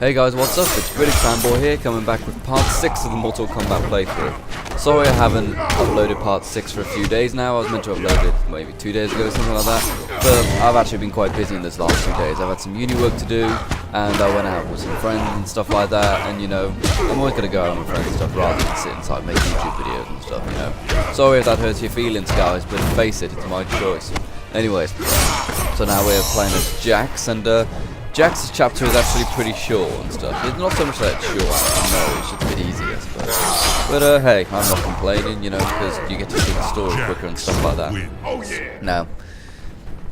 Hey guys, what's up? It's British Fanboy here, coming back with part 6 of the Mortal Kombat playthrough. Sorry I haven't uploaded part 6 for a few days now. I was meant to upload it maybe 2 days ago, something like that. But I've actually been quite busy in this last 2 days. I've had some uni work to do, and I went out with some friends and stuff like that. And you know, I'm always going to go out with friends and stuff rather than sit inside and make YouTube videos and stuff, you know. Sorry if that hurts your feelings, guys, but face it, it's my choice. Anyways, so now we're playing as Jax, and Jax's chapter is actually pretty short and stuff. It's not so much that it's short, no, it's just a bit easier, I suppose. But hey, I'm not complaining, you know, because you get to see the story quicker and stuff like that. Now,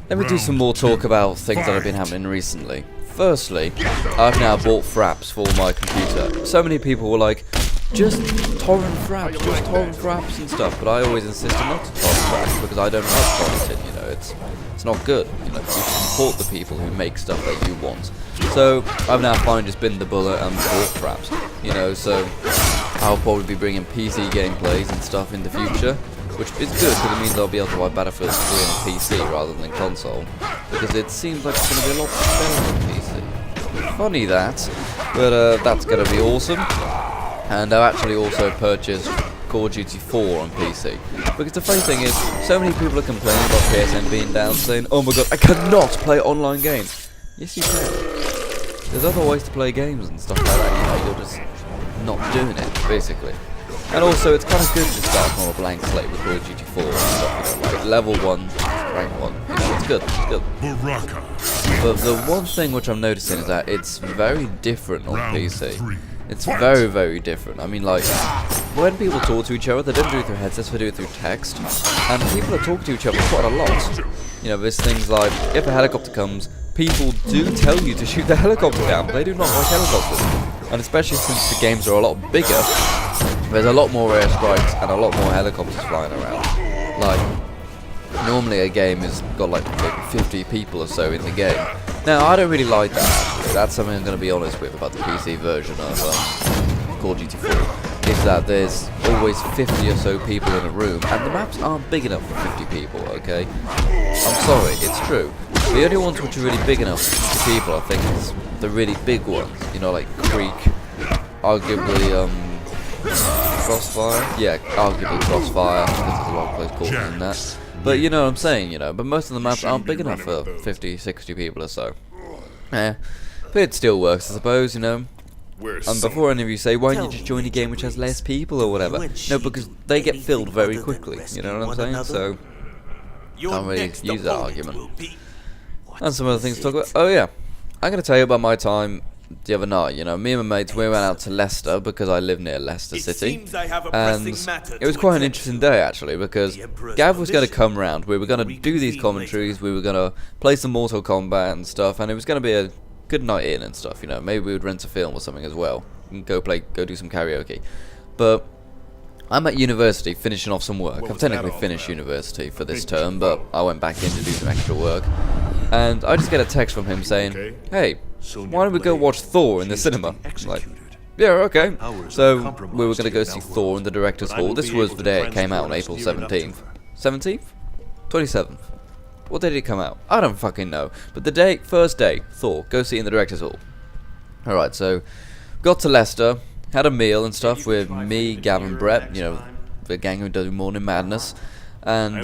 let me do some more talk about things that have been happening recently. Firstly, I've now bought fraps for my computer. So many people were like, just torrent fraps and stuff, but I always insisted not to torrent fraps because I don't like torrenting, you know, it's not good, you know, you should support the people who make stuff that you want. So, I've now finally just bitten the bullet and bought fraps, you know, so I'll probably be bringing PC gameplays and stuff in the future, which is good because it means I'll be able to buy Battlefield 3 on PC rather than console, because it seems like it's going to be a lot better on PC. Funny that, but that's going to be awesome. And I've actually also purchased Call of Duty 4 on PC. Because the funny thing is, so many people are complaining about PSN being down, saying, oh my god, I cannot play online games. Yes, you can. There's other ways to play games and stuff like that, you know, you're just not doing it, basically. And also, it's kind of good to start from a blank slate with Call of Duty 4 and stuff, you know, like level 1, rank 1, you know, it's good, it's good. But the one thing which I'm noticing is that it's very different on PC. It's very, very different. I mean, like, when people talk to each other, they don't do it through headsets, they do it through text. And people are talking to each other quite a lot. You know, there's things like, if a helicopter comes, people do tell you to shoot the helicopter down, but they do not like helicopters. And especially since the games are a lot bigger, there's a lot more airstrikes and a lot more helicopters flying around. Like, normally a game has got like maybe 50 people or so in the game. Now, I don't really like that. That's something I'm going to be honest with about the PC version of Call of Duty 4, is that there's always 50 or so people in a room, and the maps aren't big enough for 50 people, okay? I'm sorry, it's true. The only ones which are really big enough for 50 people, I think, is the really big ones, you know, like Creek, arguably, Crossfire? Yeah, arguably Crossfire, because there's a lot of close quarters in that. But you know what I'm saying, you know, but most of the maps aren't big enough for 50, 60 people or so. Yeah, but it still works, I suppose, you know. And before any of you say, why don't you just join a game which has less people or whatever? No, because they get filled very quickly, you know what I'm saying? So, can't really use that argument. And some other things to talk about. Oh yeah, I'm going to tell you about my time the other night. You know, me and my mates, we went out to Leicester because I live near Leicester City, and it was quite an interesting day actually, because Gav was going to come round, we were going to do these commentaries, we were going to play some Mortal Kombat and stuff, and it was going to be a good night in and stuff, you know, maybe we would rent a film or something as well, and go do some karaoke. But I'm at university finishing off some work. I've technically finished university for this term, but I went back in to do some extra work, and I just get a text from him saying, hey, why don't we go watch Thor in the cinema? I'm like, yeah, okay. So we were going to go see Thor in the Director's Hall. This was the day it came out on April 17th. 17th? 27th. What day did it come out? I don't fucking know. But the day, first day, Thor, go see it in the Director's Hall. Alright, so got to Leicester, had a meal and stuff with me, Gavin, Brett, you know, the gang who do Morning Madness. And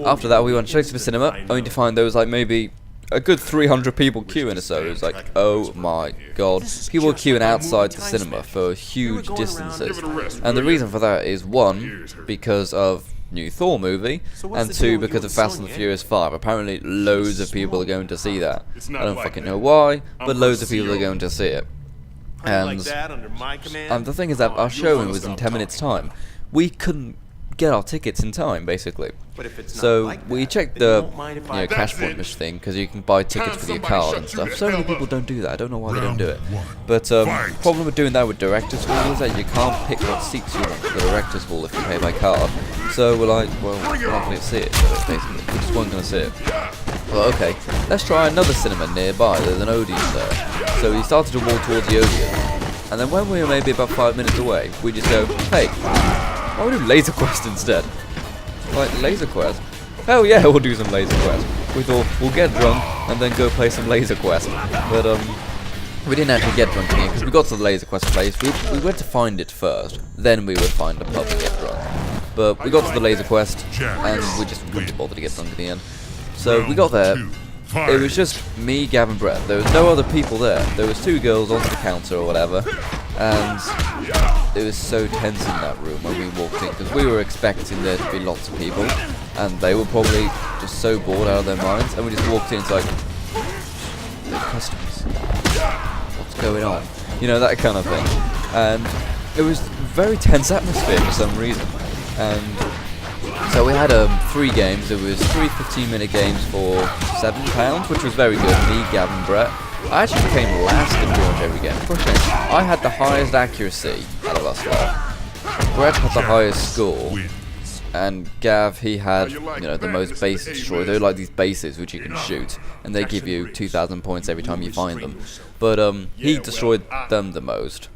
after that we went straight to the cinema, only to find there was like maybe a good 300 people queuing or so. It was like, oh my god. People were queuing outside the cinema for huge distances. And the reason for that is, one, because of new Thor movie, and two, because of Fast and the Furious 5. Apparently loads of people are going to see that. I don't fucking know why, but loads of people are going to see it. And the thing is that our showing was in 10 minutes time. We couldn't get our tickets in time, basically. So we checked the cash point thing, because you can buy tickets with your card and stuff. So many people don't do that. I don't know why they don't do it. But problem with doing that with Director's Hall is that you can't pick what seats you want for the Director's Hall if you pay by card. So we're like, well, we're not going to see it, basically. We just weren't going to see it. Well, okay, let's try another cinema nearby. There's an Odeon there. So we started to walk towards the Odeon. And then when we were maybe about 5 minutes away, we just go, hey, why don't we do Laser Quest instead? Like, Laser Quest? Hell yeah, we'll do some Laser Quest. We thought, we'll get drunk and then go play some Laser Quest. But, We didn't actually get drunk in here because we got to the Laser Quest place. We went to find it first, then we would find a pub and get drunk. But we got to the Laser Quest and we just wouldn't bother to get drunk in the end. So we got there. It was just me, Gav, and Brett. There was no other people there. There was 2 girls on the counter or whatever, and it was so tense in that room when we walked in because we were expecting there to be lots of people, and they were probably just so bored out of their minds. And we just walked in, it's like, the customers, what's going on? You know, that kind of thing. And it was very tense atmosphere for some reason. And so we had 3 games. There was 3 15-minute games for £7, which was very good. Me, Gav, and Brett. I actually came last in pretty much every game. I had the highest accuracy out of us lot. Brett had the highest score, and Gav, he had, you know, the most bases destroyed. They're like these bases which you can shoot, and they give you 2,000 points every time you find them. But he destroyed them the most.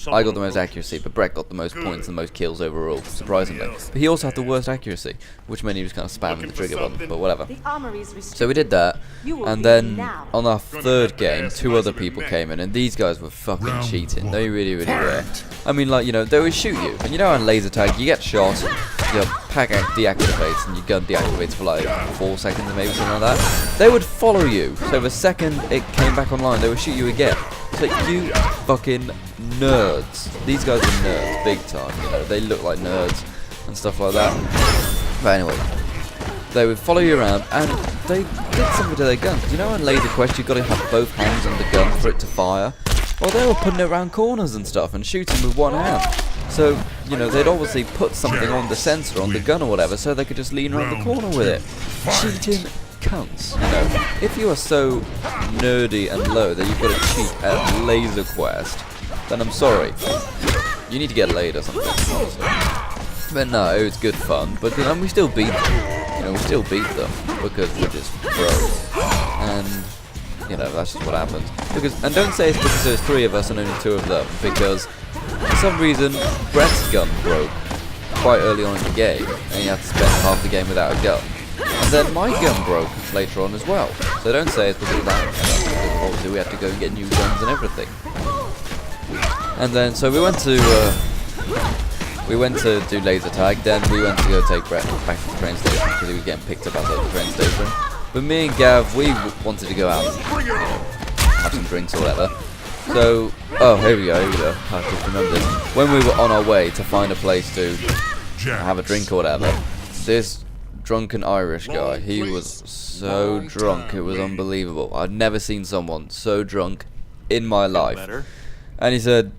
I got the most accuracy, but Brett got the most points and the most kills overall, surprisingly. But he also had the worst accuracy, which meant he was kind of spamming the trigger button, but whatever. So we did that, and then on our 3rd game, 2 other people came in, and these guys were fucking cheating. They really, really were. I mean, like, you know, they would shoot you, and you know on laser tag, you get shot, your pack deactivates, and your gun deactivates for like 4 seconds, maybe something like that. They would follow you, so the second it came back online, they would shoot you again. So you fucking nerds. These guys are nerds, big time, you know, they look like nerds and stuff like that. But anyway, they would follow you around and they did something to their gun. Because you know in Laser Quest you've got to have both hands on the gun for it to fire? Well, they were putting it around corners and stuff and shooting with one hand. So, you know, they'd obviously put something on the sensor on the gun or whatever so they could just lean around the corner with it. Cheating cunts, you know. If you are so nerdy and low that you've got to cheat at Laser Quest, then I'm sorry. You need to get laid or something, honestly. But no, it was good fun. But then we still beat them. You know, we still beat them because we're just pros. And you know, that's just what happens. And don't say it's because there's 3 of us and only 2 of them, because for some reason Brett's gun broke quite early on in the game, and he had to spend half the game without a gun. And then my gun broke later on as well. So don't say it's because of that. Because obviously we had to go and get new guns and everything. And then so we went to do laser tag. Then we went to go take Brett back to the train station because he was getting picked up outside the train station. But me and Gav, we wanted to go out and, you know, have some drinks or whatever. So, oh, here we go. I just remember this. When we were on our way to find a place to have a drink or whatever, this drunken Irish guy, he was so drunk, it was unbelievable. I'd never seen someone so drunk in my life. And he said,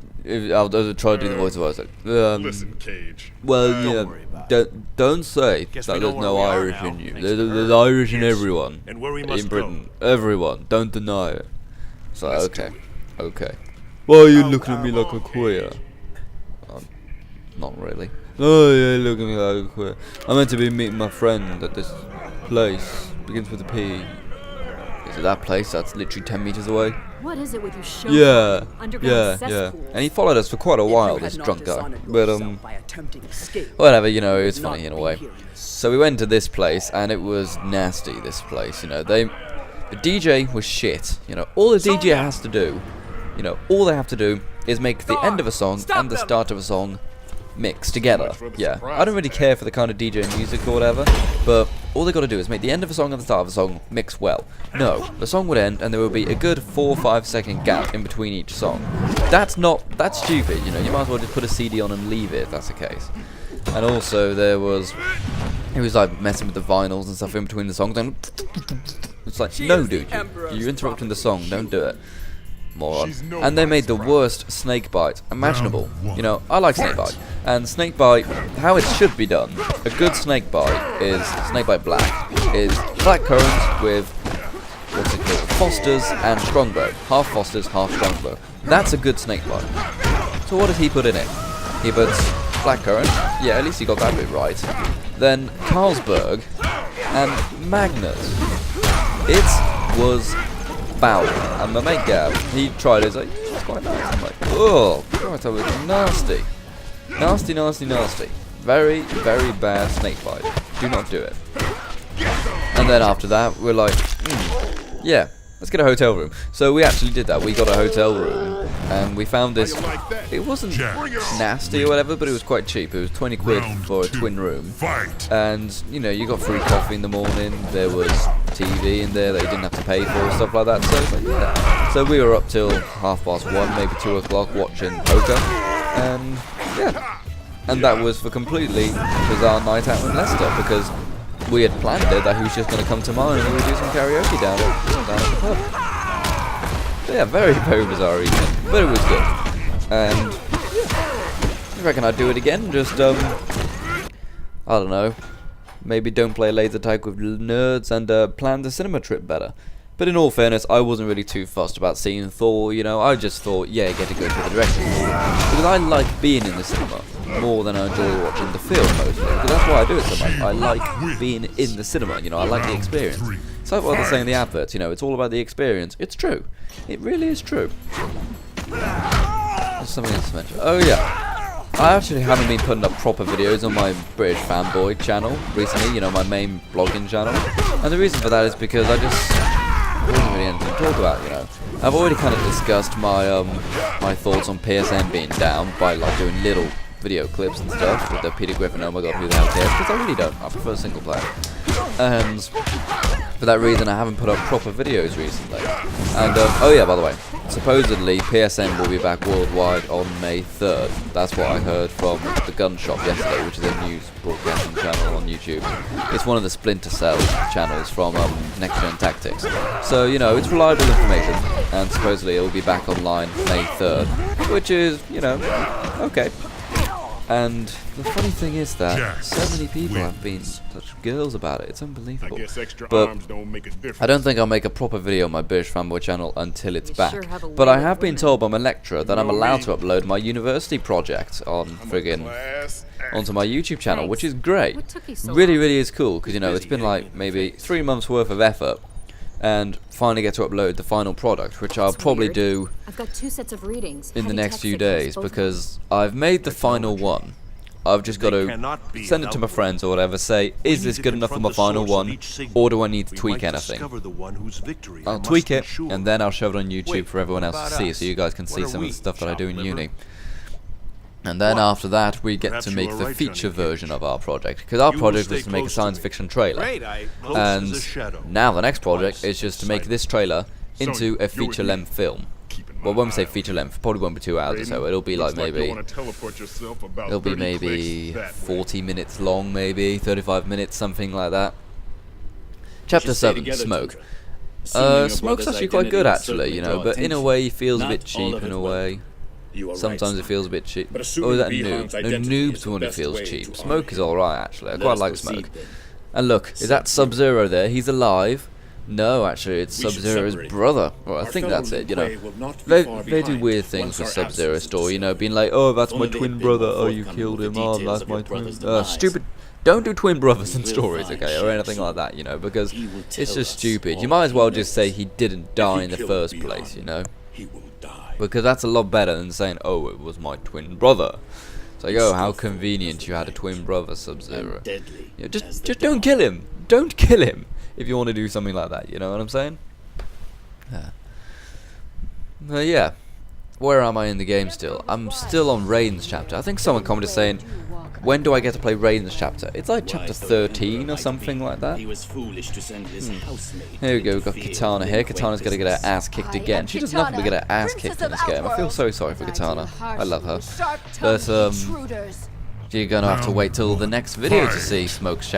I'll try to do the voice of it. Listen, Cage. Well, yeah, don't say that there's no Irish in you. There's Irish in everyone. And where we must in Britain. go. Everyone. Don't deny it. So, okay. Okay. Why are you looking at me like a queer? Not really. Oh, yeah, look at me like a queer. I'm meant to be meeting my friend at this place. Begins with a P. Is it that place that's literally 10 meters away? What is it with you show? Yeah, Underground yeah. And he followed us for quite a while, this drunk guy. But, whatever, you know, it was funny in a way. So we went to this place, and it was nasty, this place, you know. The DJ was shit, you know. All the DJ has to do, you know, all they have to do is make the end of a song and the start of a song mix together. Yeah, I don't really care for the kind of DJ music or whatever, but all they got to do is make the end of a song and the start of a song mix well. No, the song would end and there would be a good 4 or 5 second gap in between each song. That's stupid, you know. You might as well just put a CD on and leave it if that's the case. And also he was like messing with the vinyls and stuff in between the songs, and it's like, no dude, you're interrupting the song, don't do it. Moron. And they made the worst snake bite imaginable. You know, I like snake bite. And snake bite, how it should be done, a good snake bite is snake bite black, is blackcurrant with, what's it called, Foster's and Strongbow. Half Foster's, half Strongbow. That's a good snake bite. So what did he put in it? He puts blackcurrant, yeah, at least he got that bit right. Then Carlsberg and Magnus. It was foul. And my mate Gav, he tried it, he's like, yeah, it's quite nice. I'm like, oh, God, that was nasty. Nasty, nasty, nasty. Very, very bad snake bite. Do not do it. And then after that, we're like, yeah, let's get a hotel room. So we actually did that. We got a hotel room, and we found this. It wasn't nasty or whatever, but it was quite cheap. It was 20 quid for a twin room, and you know, you got free coffee in the morning. There was TV in there that you didn't have to pay for, stuff like that. So yeah. So we were up till 1:30, maybe 2 o'clock, watching poker, and yeah. And that was for completely bizarre night out in Leicester, because we had planned it that he was just going to come to mine and we would do some karaoke down at the pub. So yeah, very, very bizarre evening, but it was good. And yeah, I reckon I'd do it again, just, I don't know, maybe don't play laser tag with nerds and plan the cinema trip better. But in all fairness, I wasn't really too fussed about seeing Thor, you know, I just thought, yeah, get to go to the director's because I like being in the cinema more than I enjoy watching the film mostly, because that's why I do it so much. I like being in the cinema, you know, I like the experience. It's like what they're saying in the adverts, you know, it's all about the experience. It's true. It really is true. There's something else to mention. Oh yeah, I actually haven't been putting up proper videos on my British Fanboy channel recently, you know, my main blogging channel. And the reason for that is because I just wasn't really anything to talk about, you know. I've already kind of discussed my my thoughts on PSN being down by like doing little video clips and stuff with the Peter Griffin, oh my god, who the hell cares, because I really don't. I prefer single player. And for that reason I haven't put up proper videos recently. And oh yeah, by the way, supposedly PSN will be back worldwide on May 3rd. That's what I heard from the Gun Shop yesterday, which is a news broadcasting channel on YouTube. It's one of the Splinter Cell channels from Next Gen Tactics. So, you know, it's reliable information, and supposedly it will be back online May 3rd, which is, you know, okay. And the funny thing is that so many people have been such girls about it. It's unbelievable. But I don't think I'll make a proper video on my British Fanboy channel until it's back. But I have been told by my lecturer that I'm allowed to upload my university project on friggin' onto my YouTube channel, which is great. Really, really is cool, because, you know, it's been like maybe 3 months worth of effort, and finally get to upload the final product, which I'll probably do I've got 2 sets of readings. In the next few days, because I've made the final one. I've just got to send it to my friends or whatever, say, is this good enough for my final one, or do I need to tweak anything? I'll tweak it, and then I'll shove it on YouTube for everyone else to see, so you guys can see some of the stuff that I do in uni. And then after that, we get to make the feature version of our project, because our project was to make a science fiction trailer. And now the next project is just to make this trailer into a feature-length film. Well, when we say feature-length, probably won't be 2 hours or so. It'll be like maybe 40 minutes long, maybe 35 minutes, something like that. Chapter 7, Smoke. Smoke's actually quite good, actually, you know, but in a way, he feels a bit cheap in a way. Sometimes it feels a bit cheap. Oh, is that Noob? No, Noob's the one who feels cheap. Smoke is alright, actually. I quite like Smoke. And look, is that Sub-Zero there? He's alive. No, actually, it's Sub-Zero's brother. Well, I think that's it, you know. They do weird things with Sub-Zero's story, you know, being like, oh, that's my twin brother, oh, you killed him, oh, that's my twin... stupid... Don't do twin brothers in stories, okay, or anything like that, you know, because it's just stupid. You might as well just say he didn't die in the first place, you know. Because that's a lot better than saying, oh, it was my twin brother. It's like, oh, how convenient you had a twin brother, Sub-Zero. You know, just don't kill him. Don't kill him if you want to do something like that, you know what I'm saying? Yeah. Where am I in the game still? I'm still on Raiden's chapter. I think someone commented saying, when do I get to play Raiden's chapter? It's like chapter 13 or something like that. Here we go, we've got Katana here. Katana's going to get her ass kicked again. She does nothing but get her ass kicked in this game. I feel so sorry for Katana. I love her. But, you're going to have to wait till the next video to see Smoke's chapter.